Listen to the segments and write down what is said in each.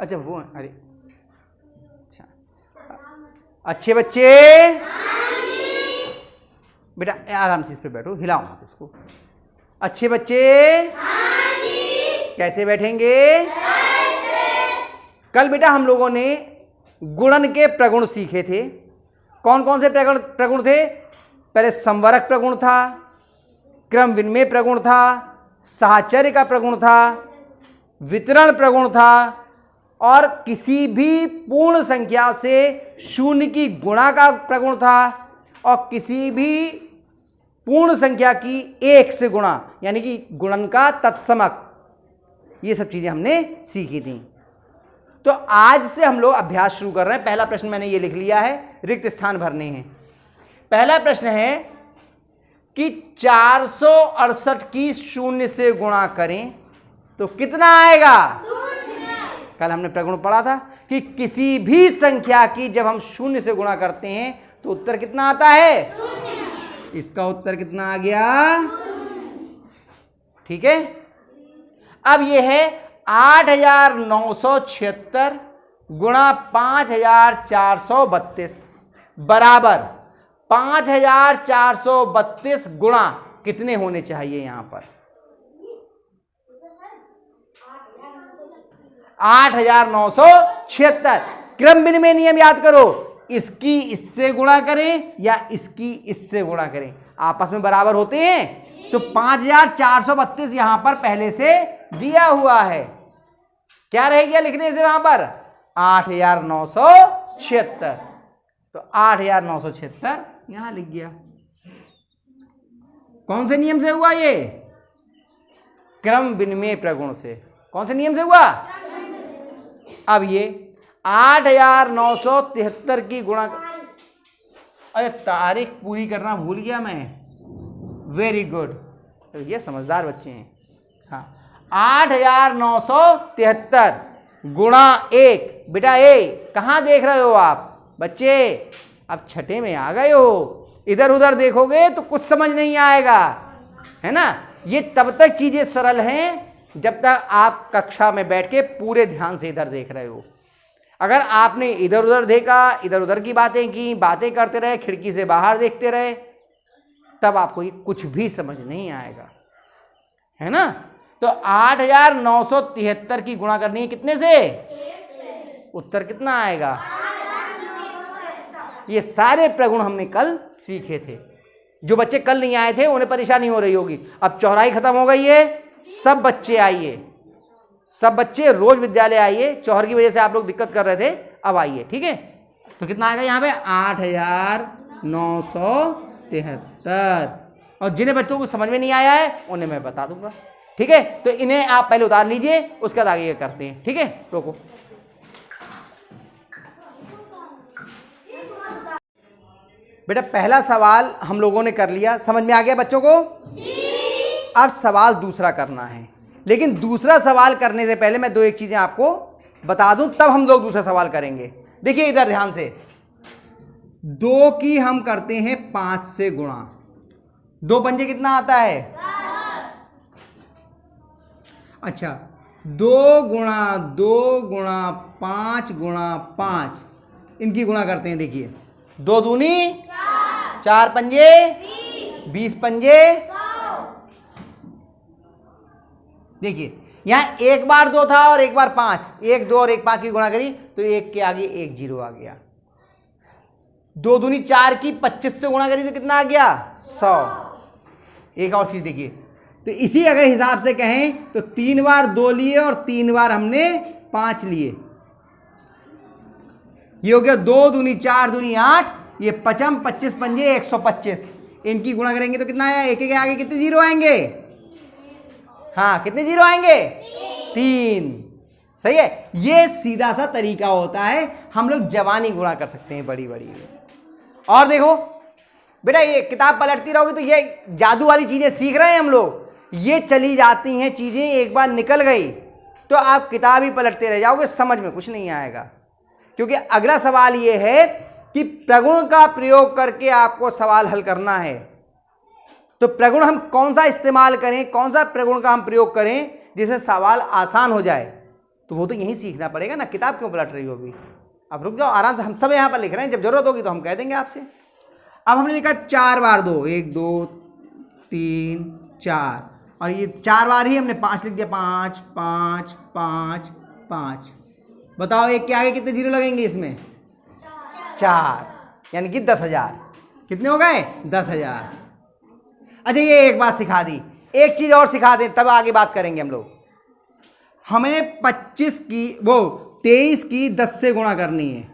अच्छा वो, अरे अच्छा, अच्छे बच्चे बेटा आराम से इस पे बैठो, हिलाओ मत इसको। अच्छे बच्चे कैसे बैठेंगे? कल बेटा हम लोगों ने गुणन के प्रगुण सीखे थे। कौन कौन से प्रगुण थे? पहले संवरक प्रगुण था, क्रम विनिमय प्रगुण था, साहचर्य का प्रगुण था, वितरण प्रगुण था, और किसी भी पूर्ण संख्या से शून्य की गुणा का प्रगुण था, और किसी भी पूर्ण संख्या की एक से गुणा यानी कि गुणन का तत्समक, ये सब चीजें हमने सीखी थी। तो आज से हम लोग अभ्यास शुरू कर रहे हैं। पहला प्रश्न मैंने ये लिख लिया है, रिक्त स्थान भरने हैं। पहला प्रश्न है कि 468 की शून्य से गुणा करें तो कितना आएगा? कल हमने प्रगुण पढ़ा था कि किसी भी संख्या की जब हम शून्य से गुणा करते हैं तो उत्तर कितना आता है? इसका उत्तर कितना आ गया? ठीक है। अब यह है 8976 गुणा 5432 बराबर 5432 गुणा कितने होने चाहिए? यहां पर 8976। क्रम विनिमय नियम याद करो, इसकी इससे गुणा करें या इसकी इससे गुणा करें, आपस में बराबर होते हैं। तो 5432 यहां पर पहले से दिया हुआ है, क्या रह गया लिखने से? वहां पर 8976, तो 8976 यहां लिख गया। कौन से नियम से हुआ ये? क्रम विनिमय प्रगुण से। कौन से नियम से हुआ? अब ये 8973 की गुणा, अरे तारीख पूरी करना भूल गया मैं। वेरी गुड, तो ये समझदार बच्चे हैं। हाँ, 8973 गुणा 1। बेटा ए कहाँ देख रहे हो आप बच्चे? अब छठे में आ गए हो, इधर उधर देखोगे तो कुछ समझ नहीं आएगा, है ना। ये तब तक चीजें सरल हैं जब तक आप कक्षा में बैठ के पूरे ध्यान से इधर देख रहे हो। अगर आपने इधर उधर देखा, इधर उधर की बातें की, बातें करते रहे, खिड़की से बाहर देखते रहे, तब आपको कुछ भी समझ नहीं आएगा, है ना। तो 8973 की गुणा करनी है कितने से? उत्तर कितना आएगा? ये सारे प्रगुण हमने कल सीखे थे। जो बच्चे कल नहीं आए थे उन्हें परेशानी हो रही होगी। अब चौराई खत्म हो गई है, सब बच्चे आइए, सब बच्चे रोज विद्यालय आइए। चौहर की वजह से आप लोग दिक्कत कर रहे थे, अब आइए, ठीक है। तो कितना आएगा यहाँ पे? 8973। और जिन्हें बच्चों को समझ में नहीं आया है उन्हें मैं बता दूंगा, ठीक है। तो इन्हें आप पहले उतार लीजिए, उसके बाद आगे करते हैं, ठीक है। रोको, बेटा पहला सवाल हम लोगों ने कर लिया, समझ में आ गया बच्चों को? अब सवाल दूसरा करना है, लेकिन दूसरा सवाल करने से पहले मैं दो एक चीजें आपको बता दूं, तब हम लोग दूसरा सवाल करेंगे। देखिए इधर ध्यान से, 2 की हम करते हैं 5 से गुणा, 2 पंजे कितना आता है? अच्छा, 2 गुणा 2 गुणा 5 गुणा 5, इनकी गुणा करते हैं। देखिए 2 दूनी 4 पंजे 20 पंजे। देखिए यहां एक बार 2 था और एक बार 5, 1 2 और 1 5 की गुणा करी तो 1 के आगे 1 0 आ गया। 2 दूनी 4 की 25 से गुणा करी तो कितना आ गया? 100। एक और चीज देखिए, तो इसी अगर हिसाब से कहें तो 3 बार 2 लिए और 3 बार हमने 5 लिए, ये हो गया 2 दूनी 4 दूनी 8, ये 55 25 पंजे 125। इनकी गुणा करेंगे तो कितना आया? 1 के आगे कितने जीरो आएंगे? हाँ, कितने जीरो आएंगे? 3। सही है। ये सीधा सा तरीका होता है, हम लोग जवानी गुणा कर सकते हैं बड़ी बड़ी। और देखो बेटा, ये किताब पलटती रहोगी तो ये जादू वाली चीजें सीख रहे हैं हम लोग, ये चली जाती हैं चीजें, एक बार निकल गई तो आप किताब ही पलटते रह जाओगे, समझ में कुछ नहीं आएगा। क्योंकि अगला सवाल ये है कि प्रगुण का प्रयोग करके आपको सवाल हल करना है। तो प्रगुण हम कौन सा इस्तेमाल करें, कौन सा प्रगुण का हम प्रयोग करें जिससे सवाल आसान हो जाए, तो वो तो यहीं सीखना पड़ेगा ना, किताब क्यों पलट रही हो अभी। अब रुक जाओ आराम से, हम सब यहाँ पर लिख रहे हैं, जब जरूरत होगी तो हम कह देंगे आपसे। अब हमने लिखा 4 बार 2, 1 2 3 4, और ये 4 बार ही हमने 5 लिख दिया, 5 5 5 5। बताओ एक के आगे कितने जीरो लगेंगे इसमें? 4, यानी कि 10,000। कितने हो गए? 10,000। अच्छा ये एक बात सिखा दी, एक चीज और सिखा दें तब आगे बात करेंगे हम लोग। हमें 23 की 10 से गुणा करनी है।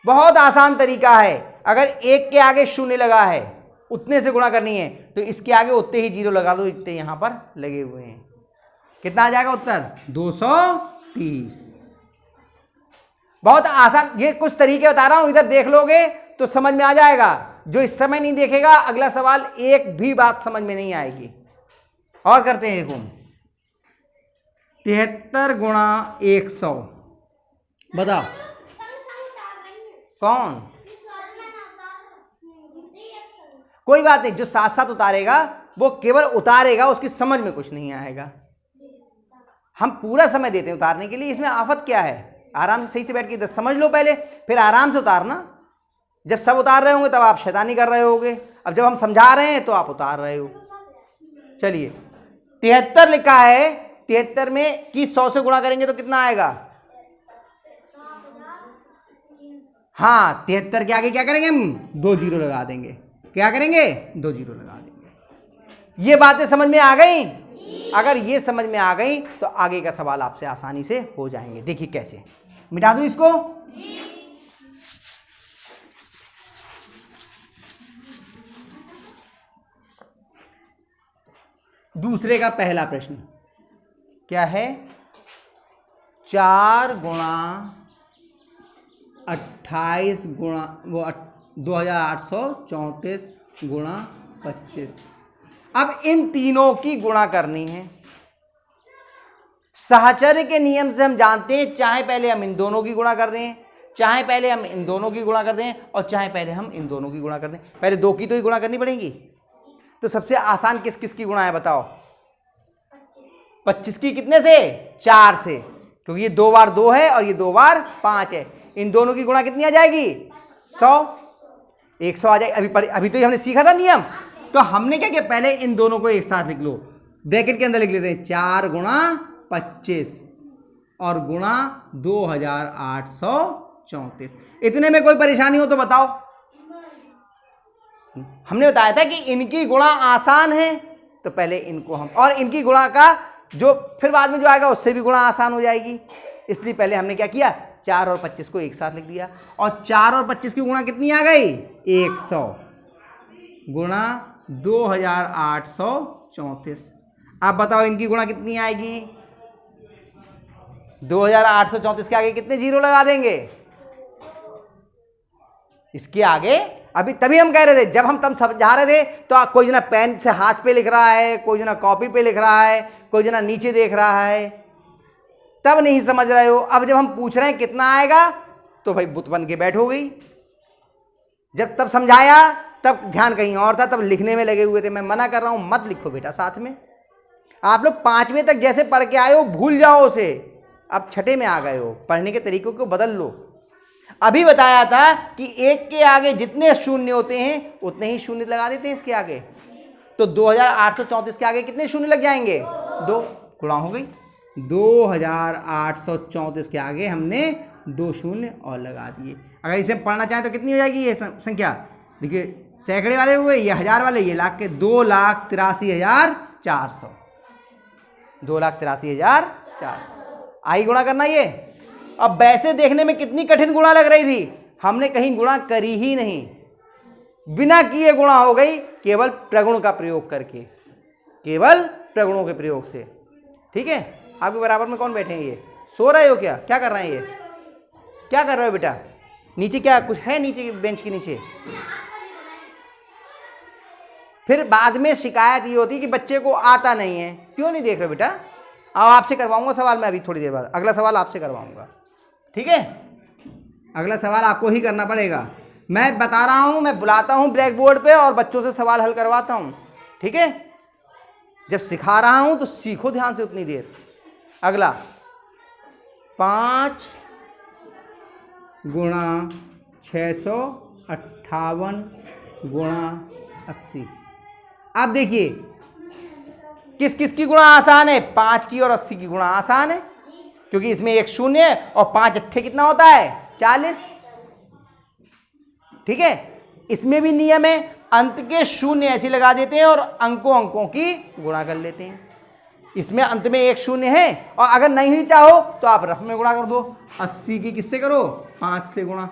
बहुत आसान तरीका है, अगर एक के आगे शून्य लगा है उतने से गुणा करनी है तो इसके आगे उतने ही जीरो लगा लो जितने यहां पर लगे हुए हैं। कितना आ जाएगा उत्तर? 230। बहुत आसान, ये कुछ तरीके बता रहा हूं, इधर देख लोगे तो समझ में आ जाएगा। जो इस समय नहीं देखेगा अगला सवाल एक भी बात समझ में नहीं आएगी। और करते हैं, देखो 73 गुणा 100, बताओ कौन? कोई बात नहीं, जो साथ साथ उतारेगा वो केवल उतारेगा, उसकी समझ में कुछ नहीं आएगा। हम पूरा समय देते हैं उतारने के लिए, इसमें आफत क्या है? आराम से सही से बैठ के समझ लो पहले, फिर आराम से उतारना। जब सब उतार रहे होंगे तब आप शैतानी कर रहे होगे, अब जब हम समझा रहे हैं तो आप उतार रहे हो। चलिए 73 लिखा है, 73 में की 100 से गुणा करेंगे तो कितना आएगा? हाँ 73 के आगे क्या करेंगे हम? 2 जीरो लगा देंगे। क्या करेंगे? 2 जीरो लगा देंगे। ये बातें समझ में आ गई? अगर ये समझ में आ गई तो आगे का सवाल आपसे आसानी से हो जाएंगे। देखिए कैसे, मिटा दूं इसको? दूसरे का पहला प्रश्न क्या है? 4 गुणा 28 गुणा 2834 गुणा 25। अब इन तीनों की गुणा करनी है। साहचर्य के नियम से हम जानते हैं, चाहे पहले हम इन दोनों की गुणा कर दें, चाहे पहले हम इन दोनों की गुणा कर दें, और चाहे पहले हम इन दोनों की गुणा कर दें। पहले 2 की तो ही गुणा करनी पड़ेगी। तो सबसे आसान किस किस की गुणा है बताओ? 25 की कितने से? 4 से, क्योंकि ये 2 बार 2 है और ये 2 बार 5 है। इन दोनों की गुणा कितनी आ जाएगी? 100। 100 आ जाएगी। अभी तो हमने सीखा था नियम, तो हमने क्या किया, पहले इन दोनों को एक साथ लिख लो, ब्रैकेट के अंदर लिख लेते हैं। 4 गुणा 25 और गुणा 2834। इतने में कोई परेशानी हो तो बताओ। हमने बताया था कि इनकी गुणा आसान है, तो पहले इनको हम, और इनकी गुणा का जो फिर बाद में जो आएगा उससे भी गुणा आसान हो जाएगी। इसलिए पहले हमने क्या किया, 4 और 25 को एक साथ लिख दिया, और 4 और 25 की गुणा कितनी आ गई? 100 गुणा 2834। अब बताओ इनकी गुणा कितनी आएगी? 2834 के आगे कितने जीरो लगा देंगे? इसके आगे अभी तभी हम कह रहे थे, जब हम तब समझा रहे थे तो कोई जना पेन से हाथ पे लिख रहा है, कोई जना कॉपी पे लिख रहा है, कोई जना नीचे देख रहा है, तब नहीं समझ रहे हो। अब जब हम पूछ रहे हैं कितना आएगा तो भाई बुत बन के बैठो गई। जब तब समझाया तब ध्यान कहीं और था, तब लिखने में लगे हुए थे। मैं मना कर रहा हूं, मत लिखो बेटा साथ में। आप लोग 5वीं तक जैसे पढ़ के आए हो भूल जाओ उसे, अब 6ठे में आ गए हो, पढ़ने के तरीकों को बदल लो। अभी बताया था कि 1 के आगे जितने शून्य होते हैं उतने ही शून्य लगा देते हैं इसके आगे। तो 2834 के आगे कितने शून्य लग जाएंगे? 2 गुणा हो गई। 2834 के आगे हमने 2 शून्य और लगा दिए। अगर इसे पढ़ना चाहें तो कितनी हो जाएगी ये संख्या? देखिए सैकड़े वाले हुए, ये हजार वाले, ये लाख के 2,83,400। 2,83,400 आई गुणा करना ये। अब वैसे देखने में कितनी कठिन गुणा लग रही थी, हमने कहीं गुणा करी ही नहीं, बिना किए गुणा हो गई, केवल प्रगुण का प्रयोग करके, केवल प्रगुणों के प्रयोग से। ठीक है, आपके बराबर में कौन बैठे हैं? ये सो रहे हो क्या? क्या कर रहे हैं ये? क्या कर रहे हो बेटा? नीचे क्या कुछ है? नीचे बेंच के नीचे फिर बाद में शिकायत ये होती है कि बच्चे को आता नहीं है। क्यों नहीं देख रहे बेटा? अब आपसे करवाऊंगा सवाल मैं, अभी थोड़ी देर बाद अगला सवाल आपसे करवाऊंगा। ठीक है, अगला सवाल आपको ही करना पड़ेगा। मैं बता रहा हूं, मैं बुलाता हूं ब्लैक बोर्ड पे और बच्चों से सवाल हल करवाता हूं। ठीक है, जब सिखा रहा हूं तो सीखो ध्यान से उतनी देर। अगला 5 गुणा 658 गुणा 80। आप देखिए किस किस की गुणा आसान है, 5 की और 80 की गुणा आसान है, क्योंकि इसमें एक शून्य है और 5 अट्ठे कितना होता है 40। ठीक है, इसमें भी नियम है, अंत के शून्य ऐसे लगा देते हैं और अंकों की गुणा कर लेते हैं। इसमें अंत में एक शून्य है और अगर नहीं ही चाहो तो आप रफ में गुणा कर दो। 80 की किससे करो, 5 से गुणा।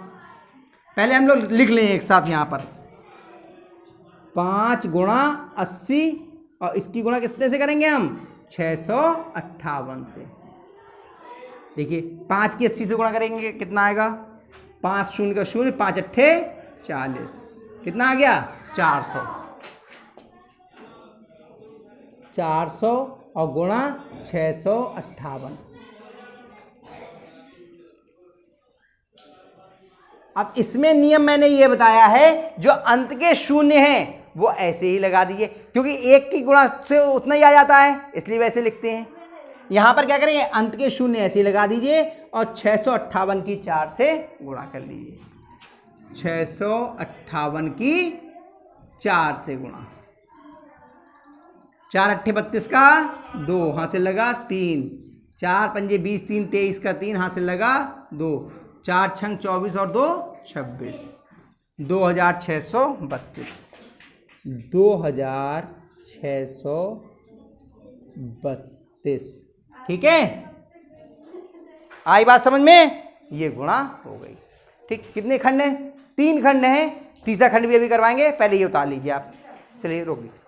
पहले हम लोग लिख लें एक साथ यहां पर, 5 गुणा 80 और इसकी गुणा कितने से करेंगे हम, 658 से। देखिए 5 की 80 से गुणा करेंगे कितना आएगा, 5 शून्य का शून्य, 5 अट्ठे 40, कितना आ गया 400। 400 और गुणा 658। अब इसमें नियम मैंने ये बताया है, जो अंत के शून्य हैं वो ऐसे ही लगा दीजिए, क्योंकि एक की गुणा से उतना ही आ जाता है, इसलिए वैसे लिखते हैं। यहां पर क्या करेंगे, अंत के शून्य ऐसे ही लगा दीजिए और 658 की 4 से गुणा कर लीजिए। 658 की 4 से गुणा, 4 अट्ठे 32 का 2 हासिल लगा 3, 4 पंजे 20, 3 23 का 3 हासिल लगा 2, 4 छंग 24 और 2 26, 2632। 2632। ठीक है, आई बात समझ में, ये गुणा हो गई। ठीक, कितने खंड हैं, 3 खंड हैं, तीसरा खंड भी अभी करवाएंगे, पहले ये उतार लीजिए आप। चलिए रोक दीजिए।